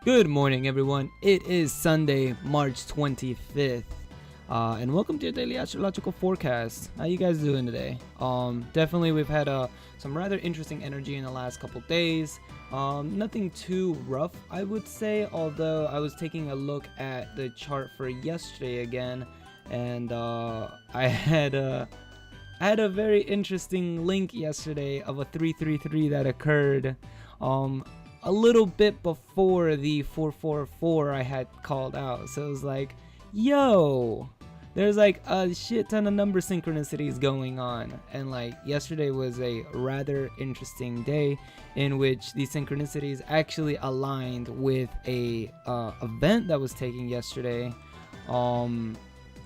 Good morning, everyone. It is Sunday, March 25th, and welcome to your daily astrological forecast. How you guys doing today? Definitely we've had some rather interesting energy in the last couple days. Nothing too rough, I would say, although I was taking a look at the chart for yesterday again, and I had a very interesting link yesterday of a 333 that occurred a little bit before the 444 I had called out. So it was like, yo, there's like a shit ton of number synchronicities going on. And like yesterday was a rather interesting day in which these synchronicities actually aligned with a event that was taking yesterday,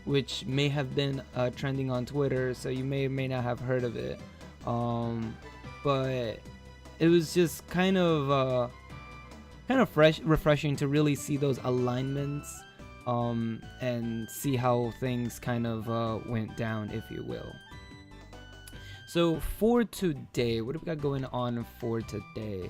which may have been trending on Twitter, so you may or may not have heard of it. But it was just kind of refreshing to really see those alignments and see how things kind of went down, if you will. So for today, what have we got going on for today?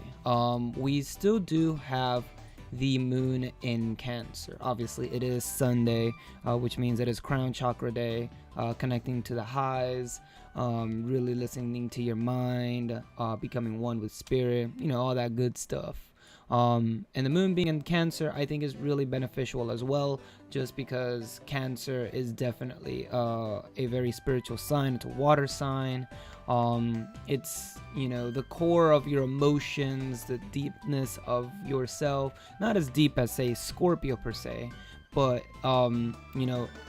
We still do have the moon in Cancer. Obviously it is Sunday, which means it is crown chakra day, connecting to the highs, really listening to your mind, becoming one with spirit, all that good stuff. And the moon being in Cancer, I think, is really beneficial as well, just because Cancer is definitely a very spiritual sign. It's a water sign. It's the core of your emotions, the deepness of yourself. Not as deep as, say, Scorpio per se, but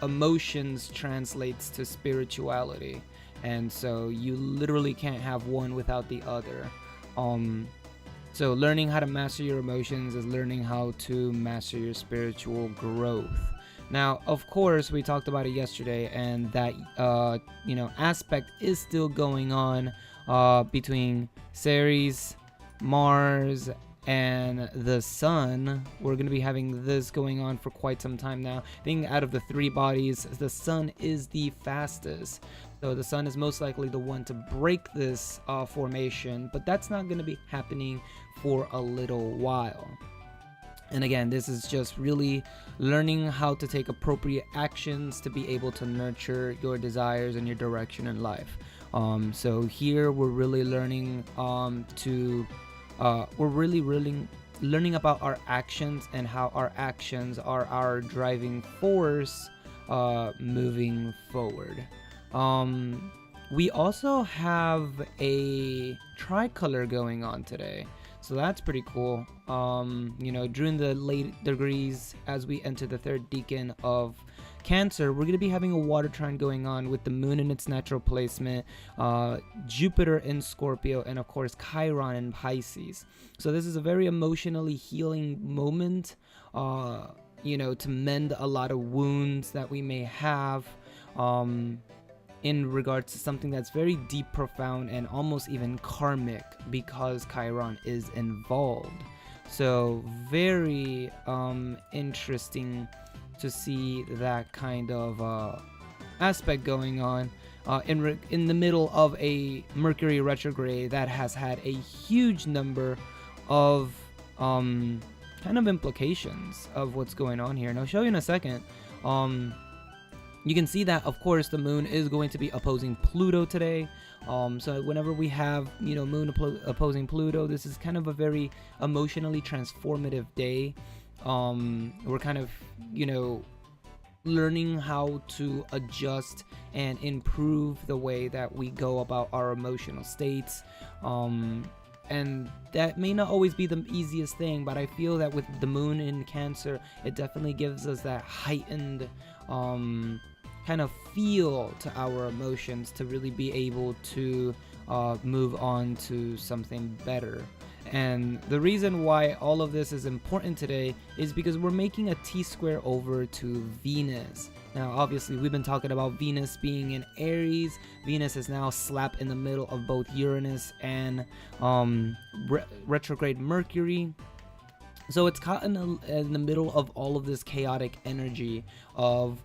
emotions translates to spirituality, and so you literally can't have one without the other. So learning how to master your emotions is learning how to master your spiritual growth. Now, of course, we talked about it yesterday, and that aspect is still going on between Ceres, Mars, and the Sun. We're going to be having this going on for quite some time now. I think out of the three bodies, the Sun is the fastest. So the Sun is most likely the one to break this formation, but that's not going to be happening for a little while. And again, this is just really learning how to take appropriate actions to be able to nurture your desires and your direction in life. So here we're really learning learning about our actions and how our actions are our driving force moving forward. We also have a TriColor going on today, so that's pretty cool. During the late degrees, as we enter the third decan of Cancer, we're going to be having a water trine going on with the moon in its natural placement, Jupiter in Scorpio, and of course Chiron in Pisces. So this is a very emotionally healing moment, to mend a lot of wounds that we may have in regards to something that's very deep, profound, and almost even karmic, because Chiron is involved. So very interesting to see that kind of aspect going on in the middle of a Mercury retrograde that has had a huge number of kind of implications of what's going on here. And I'll show you in a second. You can see that, of course, the moon is going to be opposing Pluto today. So whenever we have, moon opposing Pluto, this is kind of a very emotionally transformative day. We're kind of, learning how to adjust and improve the way that we go about our emotional states. And that may not always be the easiest thing, but I feel that with the moon in Cancer, it definitely gives us that heightened kind of feel to our emotions to really be able to move on to something better. And the reason why all of this is important today is because we're making a T-square over to Venus. Now, obviously, we've been talking about Venus being in Aries. Venus is now slap in the middle of both Uranus and retrograde Mercury. So it's caught in the middle of all of this chaotic energy of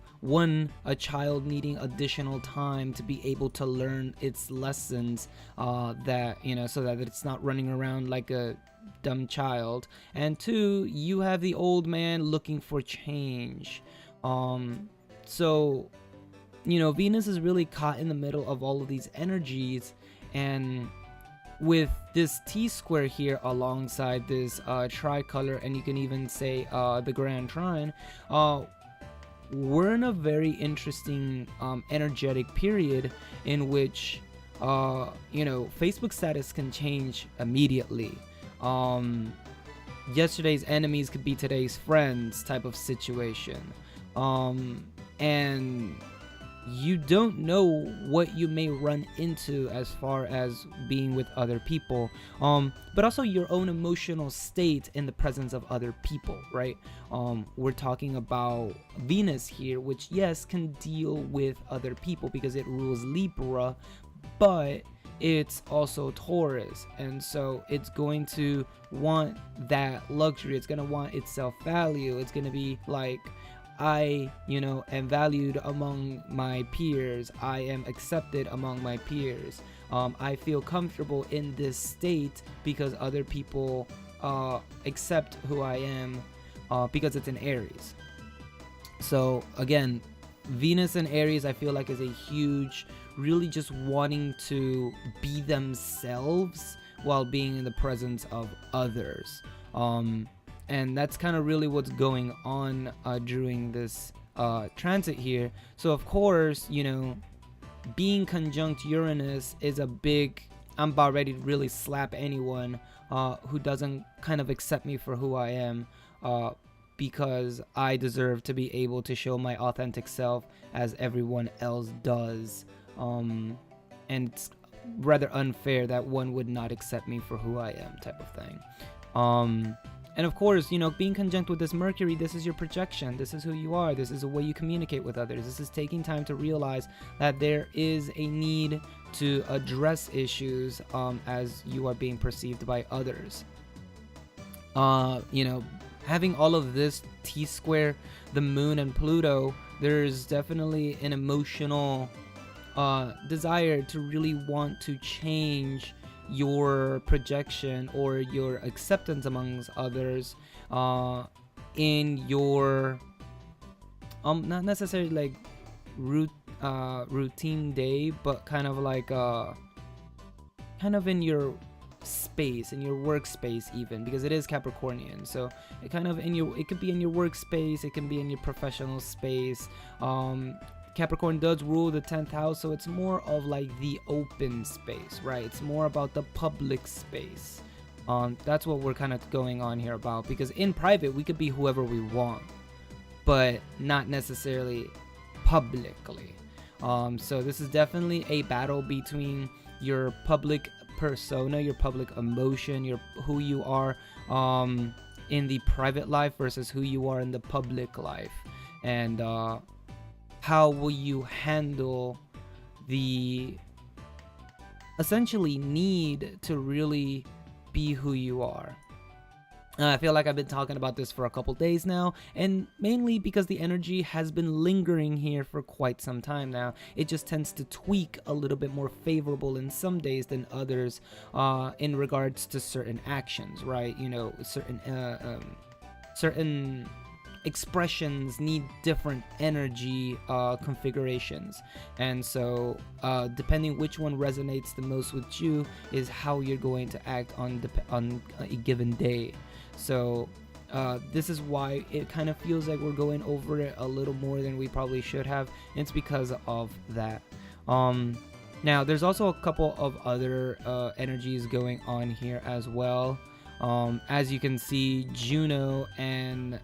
a child needing additional time to be able to learn its lessons, that so that it's not running around like a dumb child. And two, you have the old man looking for change. So Venus is really caught in the middle of all of these energies, and with this T-square here alongside this TriColor, and you can even say the Grand Trine, we're in a very interesting energetic period in which Facebook status can change immediately. Yesterday's enemies could be today's friends type of situation. And you don't know what you may run into as far as being with other people, but also your own emotional state in the presence of other people, right? We're talking about Venus here, which yes can deal with other people because it rules Libra, but it's also Taurus, and so it's going to want that luxury. It's going to want its self-value. It's going to be like, I am valued among my peers. I am accepted among my peers. I feel comfortable in this state because other people accept who I am, because it's in Aries. So again, Venus in Aries, I feel like, is a huge, really just wanting to be themselves while being in the presence of others. And that's kind of really what's going on during this transit here. So of course, being conjunct Uranus is a big, I'm about ready to really slap anyone who doesn't kind of accept me for who I am, because I deserve to be able to show my authentic self as everyone else does. And it's rather unfair that one would not accept me for who I am, type of thing. And of course, being conjunct with this Mercury, this is your projection. This is who you are. This is the way you communicate with others. This is taking time to realize that there is a need to address issues as you are being perceived by others. Having all of this T-square, the moon and Pluto, there's definitely an emotional desire to really want to change your projection or your acceptance amongst others in your not necessarily like routine day, but kind of like in your space, in your workspace, even because it is Capricornian. So it kind of it could be in your workspace, it can be in your professional space. Capricorn does rule the 10th house, so it's more of like the open space, right? It's more about the public space. That's what we're kind of going on here about, because in private we could be whoever we want, but not necessarily publicly. So this is definitely a battle between your public persona, your public emotion, who you are in the private life versus who you are in the public life, and how will you handle the essentially need to really be who you are. I feel like I've been talking about this for a couple days now, and mainly because the energy has been lingering here for quite some time now. It just tends to tweak a little bit more favorable in some days than others in regards to certain actions, right? Certain expressions need different energy configurations, and so depending which one resonates the most with you is how you're going to act on a given day. So this is why it kind of feels like we're going over it a little more than we probably should have, and it's because of that. Now there's also a couple of other energies going on here as well. As you can see, Juno and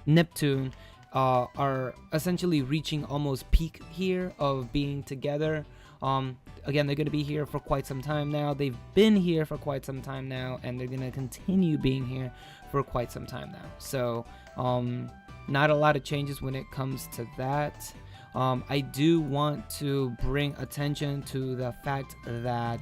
Neptune are essentially reaching almost peak here of being together. Again, they're going to be here for quite some time now. They've been here for quite some time now, and they're going to continue being here for quite some time now. So not a lot of changes when it comes to that. I do want to bring attention to the fact that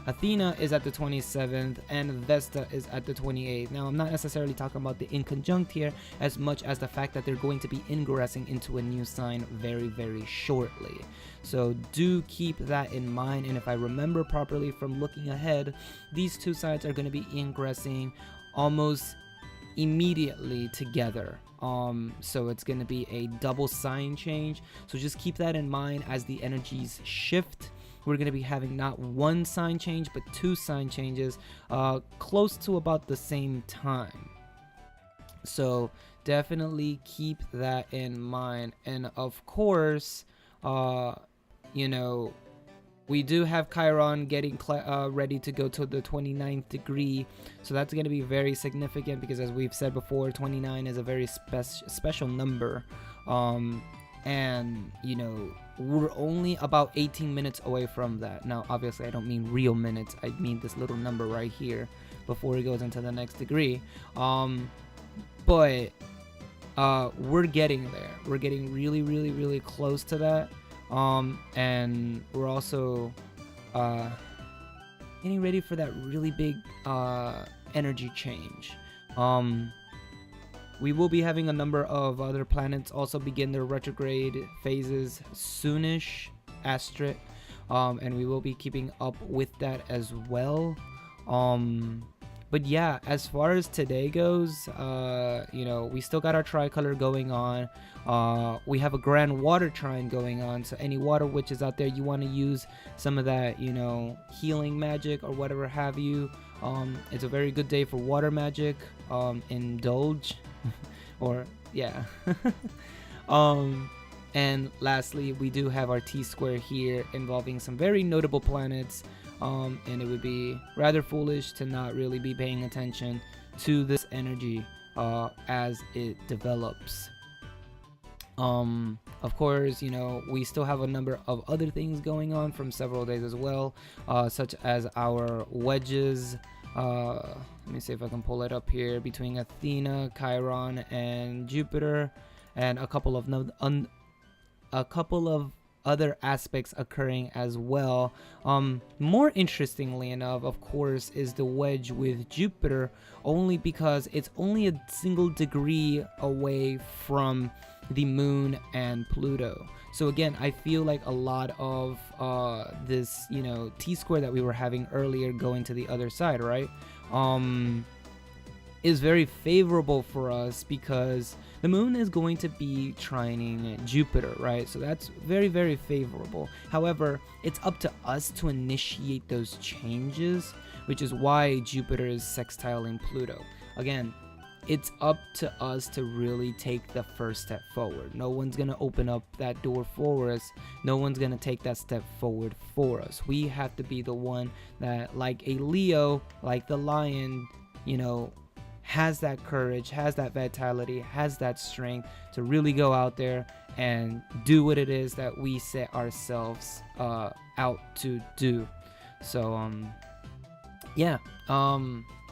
Athena is at the 27th and Vesta is at the 28th. Now, I'm not necessarily talking about the inconjunct here as much as the fact that they're going to be ingressing into a new sign very, very shortly. So do keep that in mind, and if I remember properly from looking ahead, these two signs are going to be ingressing almost immediately together. So it's going to be a double sign change, so just keep that in mind as the energies shift. We're going to be having not one sign change but two sign changes close to about the same time. So definitely keep that in mind. And of course, you know, we do have Chiron getting ready to go to the 29th degree. So that's going to be very significant because, as we've said before, 29 is a very special number. And, you know, we're only about 18 minutes away from that. Now, obviously, I don't mean real minutes. I mean this little number right here before it goes into the next degree. But we're getting there. We're getting really, really, really close to that. And we're also getting ready for that really big energy change. We will be having a number of other planets also begin their retrograde phases soonish, asterisk, and we will be keeping up with that as well. But yeah, as far as today goes, you know, we still got our TriColor going on. We have a grand water trine going on, so any water witches out there, you want to use some of that, you know, healing magic or whatever have you. It's a very good day for water magic. Indulge or yeah. And lastly, we do have our T-square here involving some very notable planets. And it would be rather foolish to not really be paying attention to this energy as it develops. Of course, you know, we still have a number of other things going on from several days as well, such as our wedges. Let me see if I can pull it up here between Athena, Chiron, and Jupiter, and a couple of other aspects occurring as well. More interestingly enough, of course, is the wedge with Jupiter, only because it's only a single degree away from the moon and Pluto. So again, I feel like a lot of this, you know, T-square that we were having earlier going to the other side, right, is very favorable for us because the moon is going to be trining Jupiter, right? So that's very, very favorable. However, it's up to us to initiate those changes, which is why Jupiter is sextiling Pluto. Again, it's up to us to really take the first step forward. No one's gonna open up that door for us. No one's gonna take that step forward for us. We have to be the one that, like a Leo, like the lion, you know, has that courage, has that vitality, has that strength to really go out there and do what it is that we set ourselves out to do. So yeah,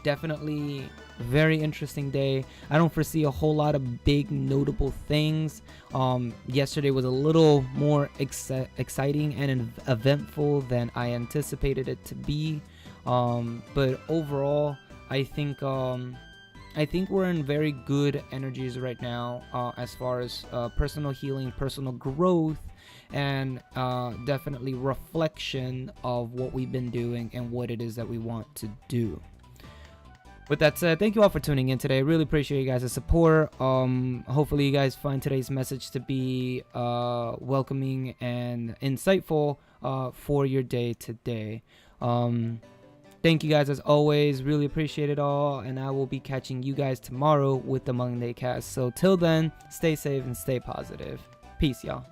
definitely very interesting day. I don't foresee a whole lot of big notable things. Yesterday was a little more exciting and eventful than I anticipated it to be, but overall I think we're in very good energies right now, as far as personal healing, personal growth, and definitely reflection of what we've been doing and what it is that we want to do. With that said, thank you all for tuning in today. Really appreciate you guys' support. Hopefully you guys find today's message to be welcoming and insightful for your day today. Thank you guys as always. Really appreciate it all. And I will be catching you guys tomorrow with the Monday cast. So till then, stay safe and stay positive. Peace, y'all.